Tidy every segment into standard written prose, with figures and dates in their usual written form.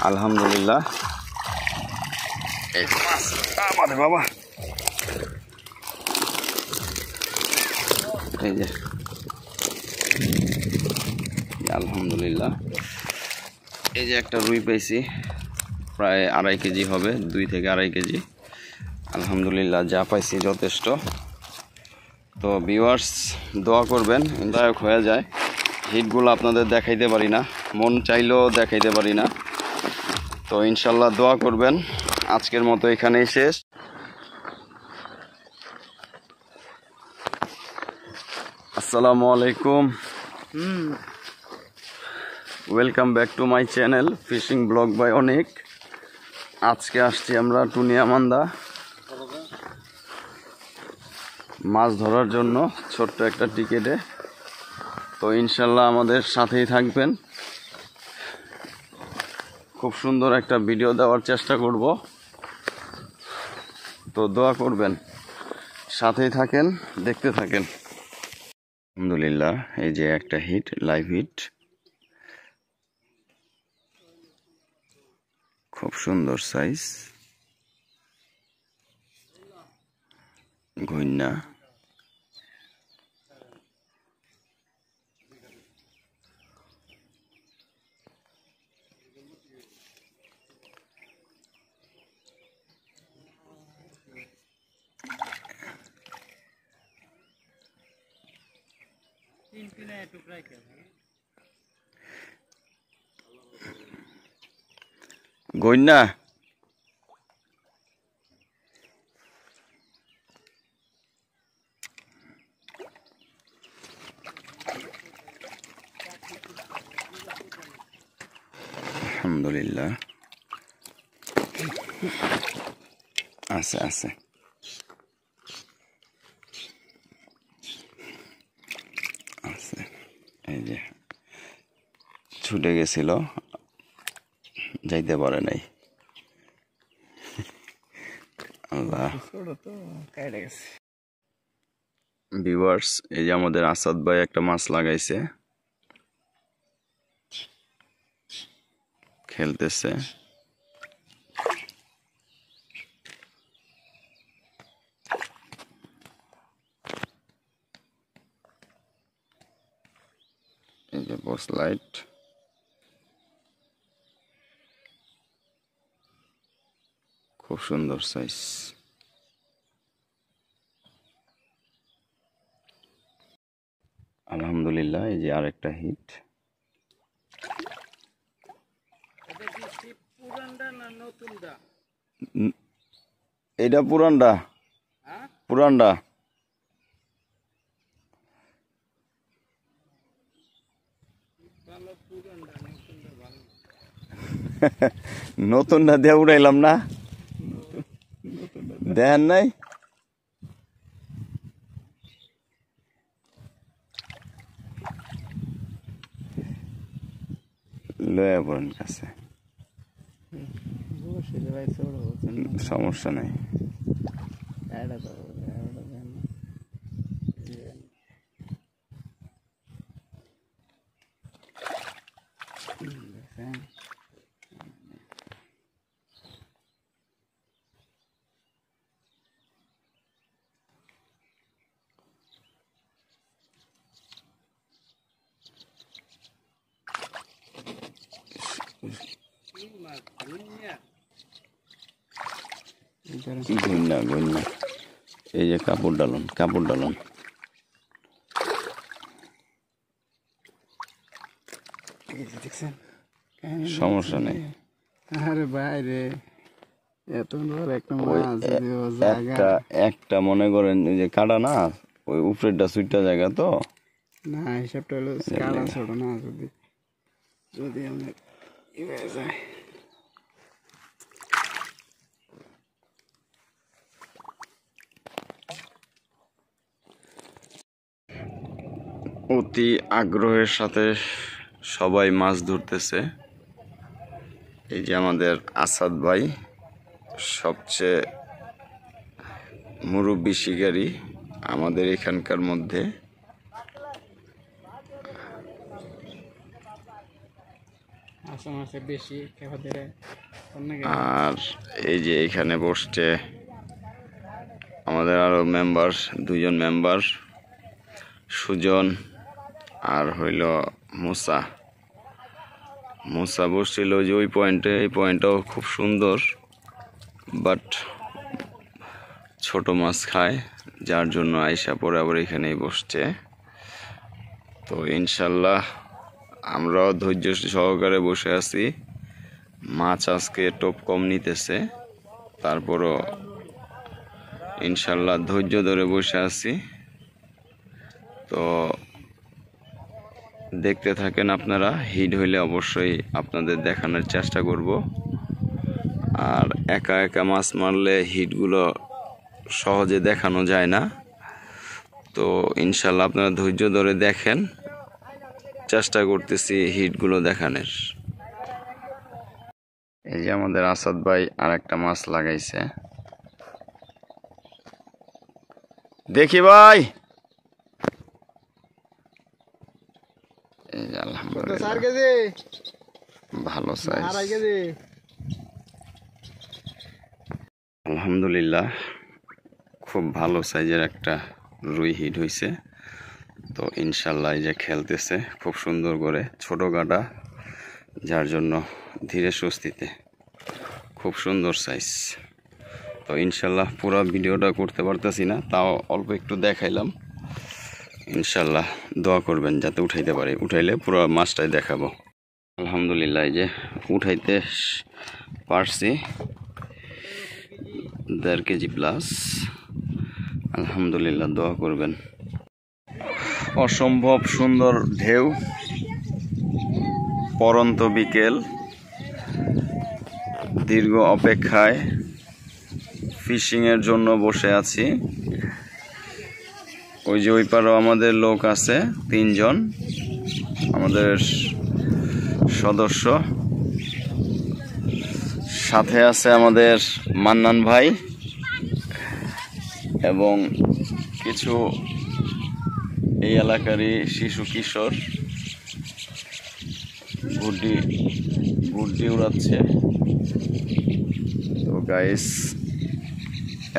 আলহামদুলিল্লাহ। এই মাছ আমাদের বাবা, এই যে আলহামদুলিল্লাহ, এই যে একটা রুই পাইছি, প্রায় 2.5 কেজি হবে, 2 থেকে 2.5 কেজি। আলহামদুলিল্লাহ, যা পাইছি যথেষ্ট। তো ভিউয়ার্স দোয়া করবেন, দায়ক হয়ে যায়। হিটগুলো আপনাদের দেখাইতে পারি না, মন চাইলেও দেখাইতে পারি না। তো ইনশাল্লাহ দোয়া করবেন। আজকের মতো এখানেই শেষ। আসসালামু আলাইকুম, welcome back to my channel fishing blog by অনেক। আজকে আসছি আমরা টুনিয়ামান্দা মাছ ধরার জন্য ছোট্ট একটা টিকেটে। তো ইনশাল্লাহ আমাদের সাথেই থাকবেন, খুব সুন্দর একটা ভিডিও দেওয়ার চেষ্টা করব। তো দোয়া করবেন, সাথেই থাকেন, দেখতে থাকেন। আলহামদুলিল্লাহ, এই যে একটা হিট, লাইভ হিট, খুব সুন্দর সাইজ ঘুইনা। গইনা আলহামদুলিল্লাহ, আছে আছে। আছে, এই যে ছুটে গেছিল, যাইতে পারে নাই। আল্লাহ। ভিউয়ার্স, এই যে আমাদের আসাদ ভাই একটা মাছ লাগাইছে, খেলতেছে। এই যে বস লাইট, খুব সুন্দর সাইজ। আলহামদুলিল্লাহ, এই যে আরেকটা হিট। এটা পুরানটা, পুরানটা। নতুনটা দিয়ে উড়াইলাম না, দেন নাই। লয়া পড়েন কাছে, সমস্যা নাই। ঘুন্না ঘুন্না, এই যে কাপড় ডালন, কাপড় ডালন। সমস্যা নেই। আরে বাইরে এত একটা একটা মনে করেন যে কাটা না, ওই উপরেরটা সুইটটা জায়গা তো না, হিসাবটা হলো কাটা ছোট না, যদি যদি আমরা যায়। অতি আগ্রহের সাথে সবাই মাছ ধরতেছে। এই যে আমাদের আসাদ ভাই, সবচেয়ে মুরব্বী শিকারী আমাদের এখানকার মধ্যে। মাছে বেশি খেপাদের আর এই যে এখানে বসছে আমাদের আরো মেম্বার, 2 জন মেম্বার, সুজন আর হইল মুসা বসছিল যে ওই পয়েন্টে। এই পয়েন্টটাও খুব সুন্দর, বাট ছোট মাছ খায়, যার জন্য আইসা পরে আবার এখানেই বসছে। তো ইনশাল্লাহ আমরাও ধৈর্য সহকারে বসে আছি। মাছ আজকে টোপ কম নিতেছে, তারপরও ইনশাল্লাহ ধৈর্য ধরে বসে আছি। তো দেখতে থাকেন আপনারা, হিট হইলে অবশ্যই আপনাদের দেখানোর চেষ্টা করব। আর একা একা মাছ মারলে হিটগুলো সহজে দেখানো যায় না। তো ইনশাল্লাহ আপনারা ধৈর্য ধরে দেখেন, চেষ্টা করতেছি হিটগুলো দেখানোর। এই যে আমাদের আসাদ ভাই আর একটা মাছ লাগাইছে, দেখি ভাই। এই যে আলহামদুলিল্লাহ ভালো সাইজ, আলহামদুলিল্লাহ খুব ভালো সাইজের একটা রুই হিট হয়েছে। তো ইনশাল্লাহ এই যে খেলতেছে খুব সুন্দর করে, ছোট গাডা, যার জন্য ধীরে সুস্থিতে খুব সুন্দর সাইজ। তো ইনশাল্লাহ পুরো ভিডিওটা করতে পারতেছি না, তাও অল্প একটু দেখাইলাম। ইনশাল্লাহ দোয়া করবেন যাতে উঠাইতে পারি, উঠাইলে পুরো মাছটাই দেখাবো। আলহামদুলিল্লাহ এই যে উঠাইতে পারছি, 1.5 কেজি প্লাস। আলহামদুলিল্লাহ দোয়া করবেন। অসম্ভব সুন্দর ঢেউ, পরন্ত বিকেল, দীর্ঘ অপেক্ষায় ফিশিংয়ের জন্য বসে আছি। ওই যে ওই পারেও আমাদের লোক আছে, 3 জন আমাদের সদস্য, সাথে আছে আমাদের মান্নান ভাই এবং কিছু এই এলাকারই শিশু কিশোর গুড্ডি উড়াচ্ছে। তো গাইস,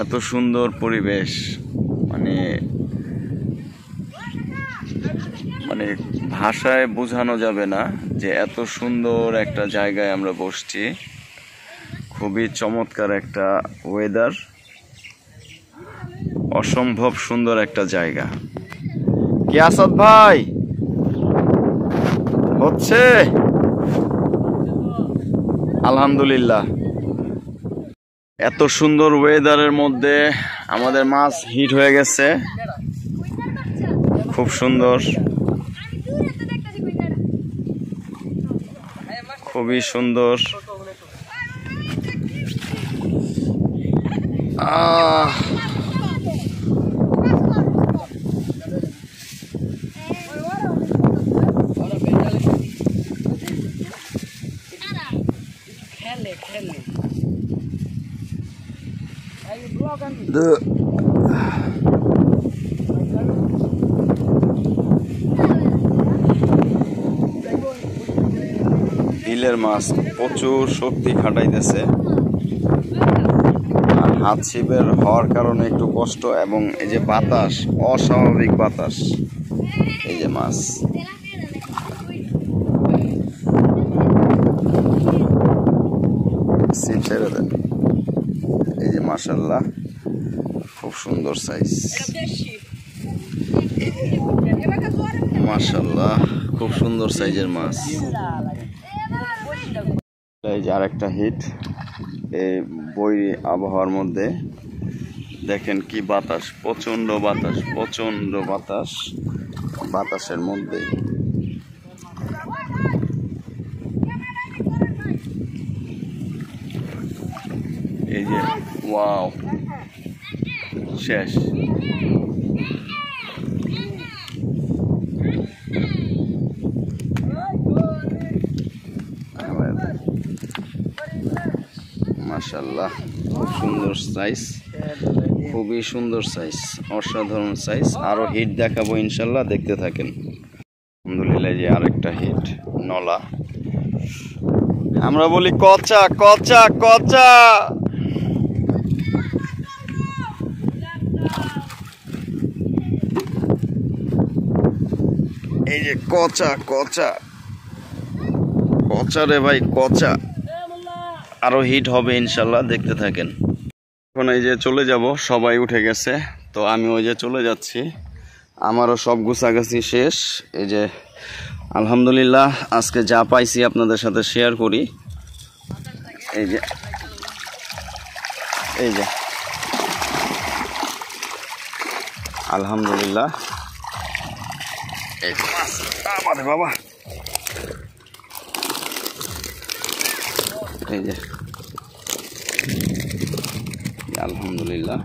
এত সুন্দর পরিবেশ, মানে ভাষায় বোঝানো যাবে না যে এত সুন্দর একটা জায়গায় আমরা বসছি। খুবই চমৎকার একটা ওয়েদার, অসম্ভব সুন্দর একটা জায়গা। কি আসাদ ভাই হচ্ছে? আলহামদুলিল্লাহ এত সুন্দর ওয়েদারের মধ্যে আমাদের মাছ হিট হয়ে গেছে, খুব সুন্দর, খুবই সুন্দর। বিলের মাছ প্রচুর শক্তি খাটাইতেছে, আর হাত ছিপের হওয়ার কারণে একটু কষ্ট, এবং এই যে বাতাস, অস্বাভাবিক বাতাস। এই যে মাছ ছিপ ছেড়ে দেন। এই যে মাশাআল্লাহ খুব সুন্দর সাইজ, মাশাআল্লাহ খুব সুন্দর সাইজের মাছ। এই যে আরেকটা হিট, এই বৈরী আবহাওয়ার মধ্যে দেখেন কি বাতাস, প্রচন্ড বাতাস, প্রচন্ড বাতাস, বাতাসের মধ্যে এই যে ওয়াও, শেষ। মাশাআল্লাহ খুব সুন্দর সাইজ, খুবই সুন্দর সাইজ, অসাধারণ সাইজ। আরো হিট দেখাবো ইনশাল্লাহ, দেখতে থাকেন। আলহামদুলিল্লাহ যে আরেকটা হিট, নলা, আমরা বলি কচা কচা কচা। এই যে কচা কচা কচা রে ভাই কচা, আরো হিট হবে ইনশাল্লাহ, দেখতে থাকেন। এখন এই যে চলে যাব, সবাই উঠে গেছে, তো আমি ওই যে চলে যাচ্ছি, আমারও সব গুছাগাছি শেষ। এই যে আলহামদুলিল্লাহ আজকে যা পাইছি আপনাদের সাথে শেয়ার করি। এই যে এই যে আলহামদুলিল্লাহ, এই যে মাছ, আমারে বাবা, এই যে আলহামদুলিল্লাহ,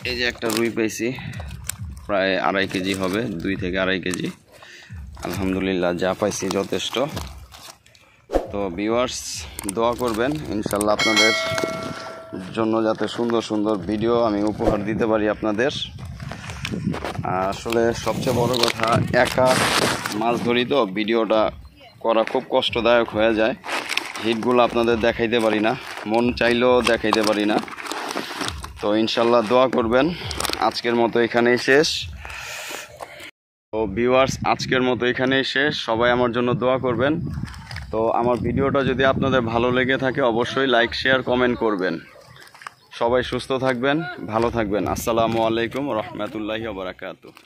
এই যে একটা রুই পাইছি, প্রায় 2.5 কেজি হবে, 2 থেকে 2.5 কেজি। আলহামদুলিল্লাহ যা পাইছি যথেষ্ট। তো ভিউয়ার্স দোয়া করবেন ইনশাল্লাহ আপনাদের জন্য, যাতে সুন্দর সুন্দর ভিডিও আমি উপহার দিতে পারি আপনাদের। আসলে সবচেয়ে বড় কথা, একা মাছ ধরি তো ভিডিওটা করা খুব কষ্টদায়ক হয়ে যায়। হিটগুলো আপনাদের দেখাইতে পারি না, মন চাইলেও দেখাইতে পারি না। তো ইনশাল্লাহ দোয়া করবেন। আজকের মতো এখানেই শেষ। তো ভিউয়ার্স আজকের মতো এখানেই শেষ, সবাই আমার জন্য দোয়া করবেন। তো আমার ভিডিওটা যদি আপনাদের ভালো লেগে থাকে অবশ্যই লাইক শেয়ার কমেন্ট করবেন। সবাই সুস্থ থাকবেন, ভালো থাকবেন। আসসালামু আলাইকুম রহমতুল্লাহি ওয়া বারাকাতুহু।